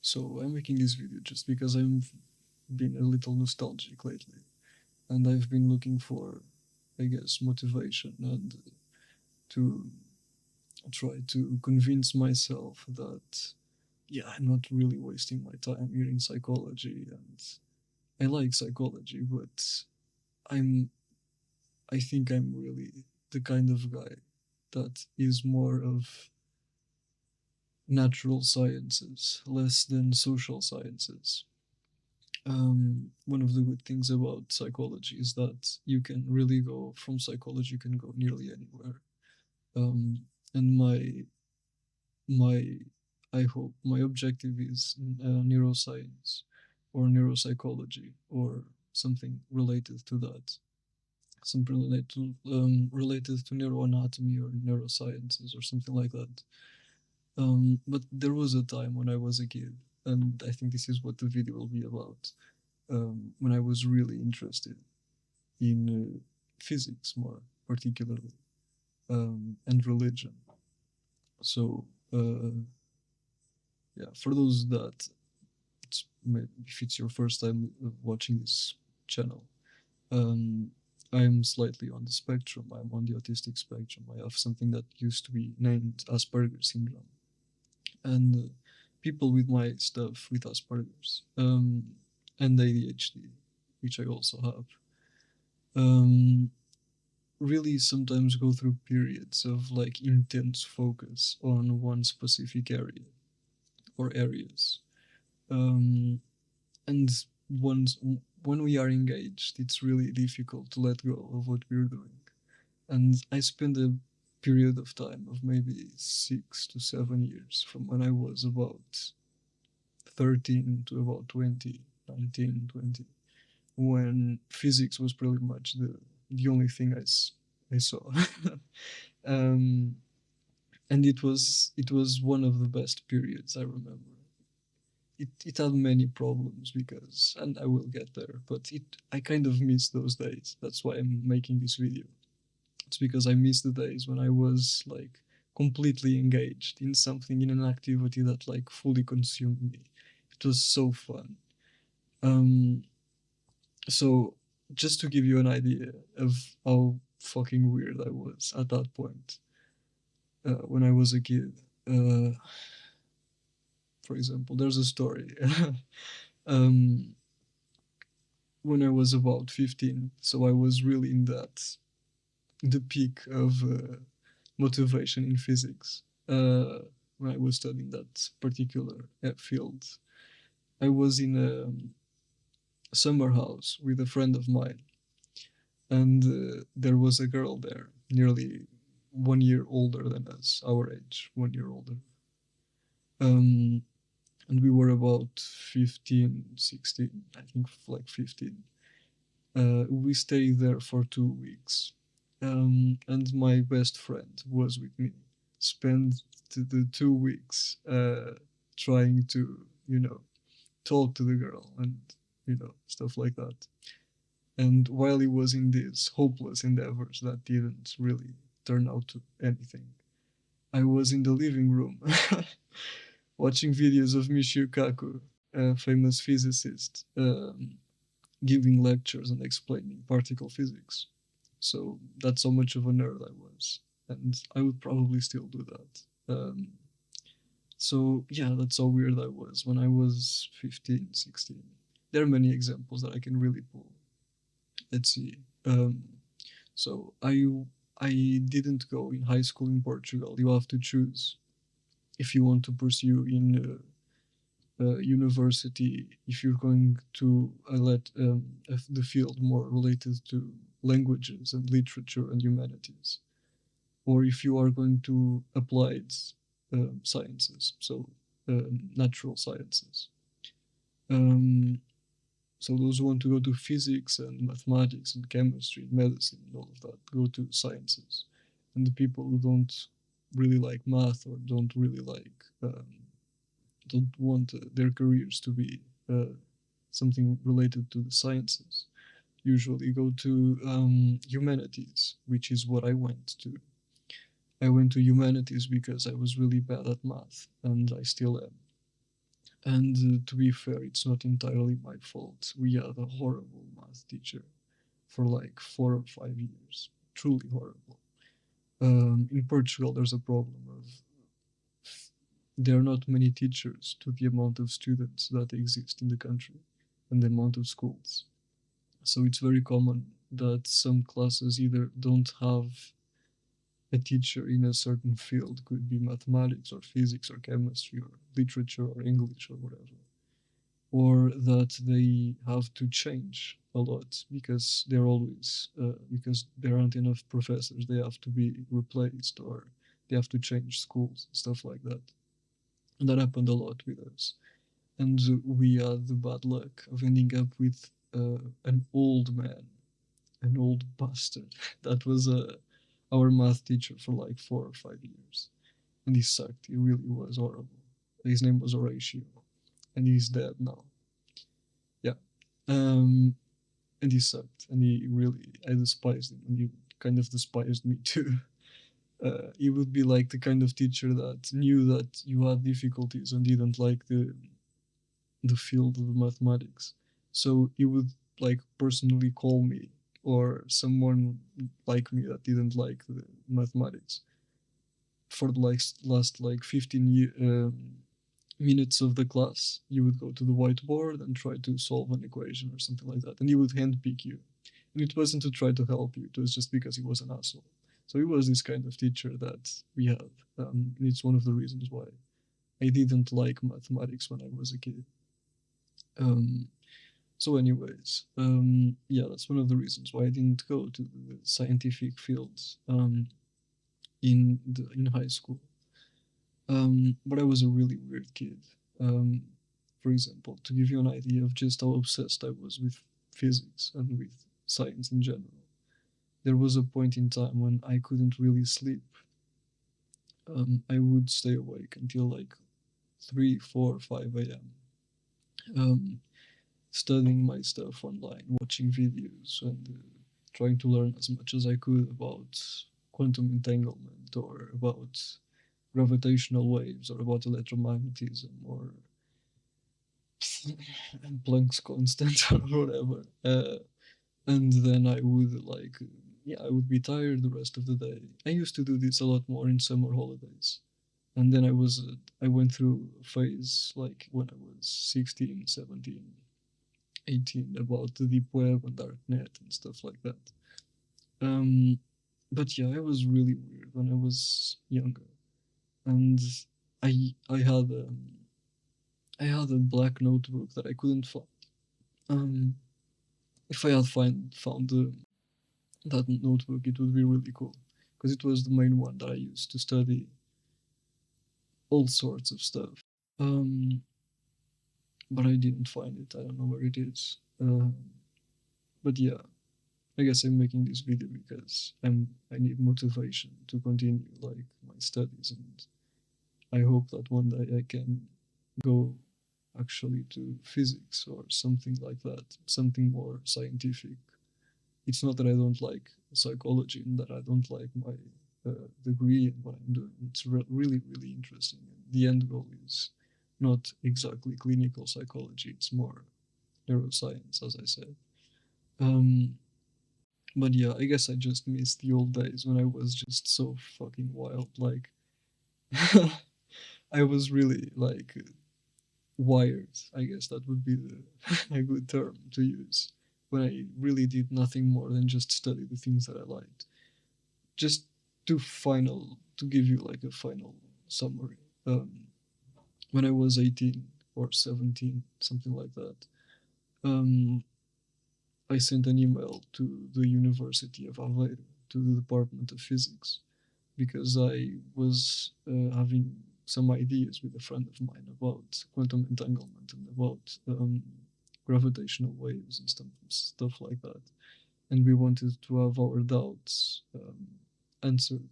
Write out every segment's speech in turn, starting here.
So I'm making this video just because I've been a little nostalgic lately, and I've been looking for, I guess, motivation and to try to convince myself that, yeah, I'm not really wasting my time here in psychology, and I like psychology, but I'm, I think I'm really the kind of guy that is more of natural sciences, less than social sciences. One of the good things about psychology is that you can really go from psychology, you can go nearly anywhere. Um, and my I hope my objective is neuroscience or neuropsychology or something related to that, something related to neuroanatomy or neurosciences or something like that. But there was a time when I was a kid, and I think this is what the video will be about. When I was really interested in physics, more particularly, and religion. So, yeah, for those that if it's your first time watching this channel, um, I'm slightly on the spectrum. I'm on the autistic spectrum. I have something that used to be named Asperger's syndrome, and people with my stuff with Asperger's and ADHD, which I also have. Um, Really sometimes go through periods of like intense focus on one specific area or areas. Um, and once when we are engaged, it's really difficult to let go of what we're doing. And I spent a period of time of maybe 6 to 7 years from when I was about 13 to about 20, 19, 20, when physics was pretty much the only thing I saw. um, and it was one of the best periods I remember. It had many problems because, and I will get there, but I kind of miss those days. That's why I'm making this video. It's because I miss the days when I was like completely engaged in something, in an activity that like fully consumed me. It was so fun. Um, so just to give you an idea of how fucking weird I was at that point, when I was a kid. Uh, for example, there's a story. um, when I was about 15, so I was really in the peak of motivation in physics. When I was studying that particular field, I was in a summer house with a friend of mine, and there was a girl there, nearly 1 year older than us, our age, 1 year older. Um, and we were about 15, 16, I think like 15. We stayed there for 2 weeks. And my best friend was with me. Spent the 2 weeks trying to, talk to the girl and, stuff like that. And while he was in these hopeless endeavors that didn't really turn out to anything, I was in the living room watching videos of Michio Kaku, a famous physicist, giving lectures and explaining particle physics. So that's how much of a nerd I was. And I would probably still do that. So yeah, that's how weird I was when I was 15, 16. There are many examples that I can really pull. Let's see. So I didn't go in high school in Portugal. You have to choose if you want to pursue in university, if you're going to the field more related to languages and literature and humanities, or if you are going to applied sciences, so natural sciences. Um, so those who want to go to physics and mathematics and chemistry and medicine and all of that go to sciences, and the people who don't really like math or don't want their careers to be something related to the sciences usually go to humanities, which is what I went to. I went to humanities because I was really bad at math, and I still am. And to be fair, it's not entirely my fault. We had a horrible math teacher for like 4 or 5 years. Truly horrible. In Portugal, there's a problem of there are not many teachers to the amount of students that exist in the country and the amount of schools. So it's very common that some classes either don't have a teacher in a certain field, could be mathematics or physics or chemistry or literature or English or whatever, or that they have to change a lot because because there aren't enough professors, they have to be replaced or they have to change schools, stuff like that. And that happened a lot with us. And we had the bad luck of ending up with an old man, an old bastard. That was our math teacher for like 4 or 5 years. And he sucked. He really was horrible. His name was Horatio, and he's dead now. Yeah. Um, and he sucked. And I despised him, and he kind of despised me too. He would be like the kind of teacher that knew that you had difficulties and didn't like the field of mathematics. So he would like personally call me or someone like me that didn't like the mathematics for the last like 15 minutes of the class. You would go to the whiteboard and try to solve an equation or something like that, and he would handpick you. And it wasn't to try to help you; it was just because he was an asshole. So he was this kind of teacher that we had, and it's one of the reasons why I didn't like mathematics when I was a kid. Um, so, anyways, yeah, that's one of the reasons why I didn't go to the scientific fields in high school. But I was a really weird kid. Um, for example, to give you an idea of just how obsessed I was with physics and with science in general, there was a point in time when I couldn't really sleep. I would stay awake until like 3, 4, 5 a.m. Um, studying my stuff online, watching videos, and trying to learn as much as I could about quantum entanglement or about gravitational waves or about electromagnetism or Planck's constant or whatever. And then I would like, yeah, I would be tired the rest of the day. I used to do this a lot more in summer holidays. And then I went through a phase like when I was 16, 17, 18 about the deep web and darknet and stuff like that. Um, but yeah, I was really weird when I was younger, and I I had um, I had a black notebook that I couldn't find. Um, if I had found that notebook, it would be really cool because it was the main one that I used to study all sorts of stuff. Um, but I didn't find it. I don't know where it is. But yeah, I guess I'm making this video because I need motivation to continue like my studies, and I hope that one day I can go actually to physics or something like that, something more scientific. It's not that I don't like psychology and that I don't like my degree and what I'm doing. It's really, really interesting. And the end goal is not exactly clinical psychology, it's more neuroscience, as I said. Um, but yeah, I guess I just miss the old days when I was just so fucking wild. Like, I was really like wired. I guess that would be a good term to use. When I really did nothing more than just study the things that I liked. Just to give you like a final summary. When I was 18 or 17, something like that, um, I sent an email to the University of Aveiro, to the Department of Physics, because I was having some ideas with a friend of mine about quantum entanglement and about gravitational waves and stuff like that. And we wanted to have our doubts answered.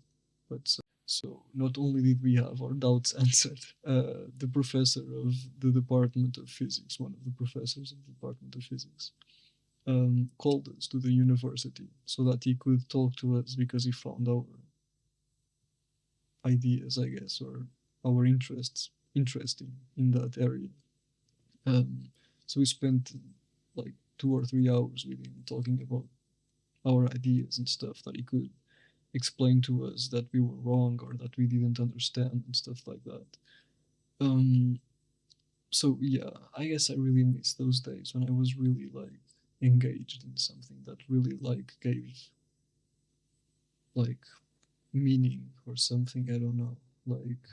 But so not only did we have our doubts answered, the professor of the Department of Physics, one of the professors of the Department of Physics, called us to the university so that he could talk to us because he found our ideas, I guess, or our interests interesting in that area. Um, so we spent like 2 or 3 hours with him talking about our ideas and stuff that he could explain to us that we were wrong or that we didn't understand and stuff like that. Um, so yeah, I guess I really miss those days when I was really like engaged in something that really like gave like meaning or something. I don't know. Like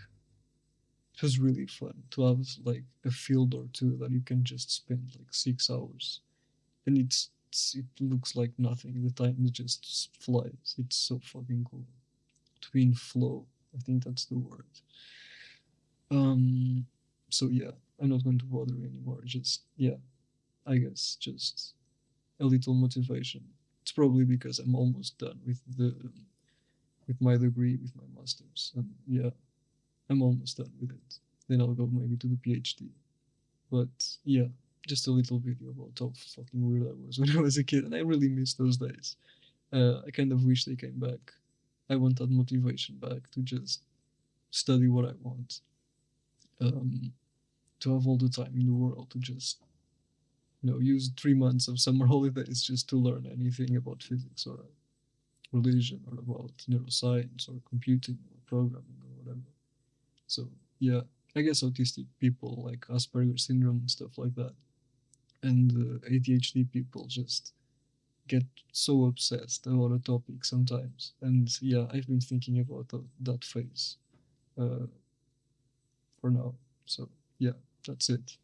it was really fun to have like a field or two that you can just spend like 6 hours, and it looks like nothing. The time just flies. It's so fucking cool. To be in flow, I think that's the word. Um, so yeah, I'm not going to bother you anymore. Just yeah, I guess just a little motivation. It's probably because I'm almost done with my degree, with my masters, and yeah, I'm almost done with it. Then I'll go maybe to the PhD. But yeah, just a little video about how fucking weird I was when I was a kid, and I really miss those days. I kind of wish they came back. I want that motivation back to just study what I want, um, to have all the time in the world to just use 3 months of summer holidays just to learn anything about physics or religion or about neuroscience or computing or programming or whatever. So yeah, I guess autistic people like Asperger's syndrome and stuff like that, and ADHD people just get so obsessed about a topic sometimes. And yeah, I've been thinking about that phase uh, for now. So yeah, that's it.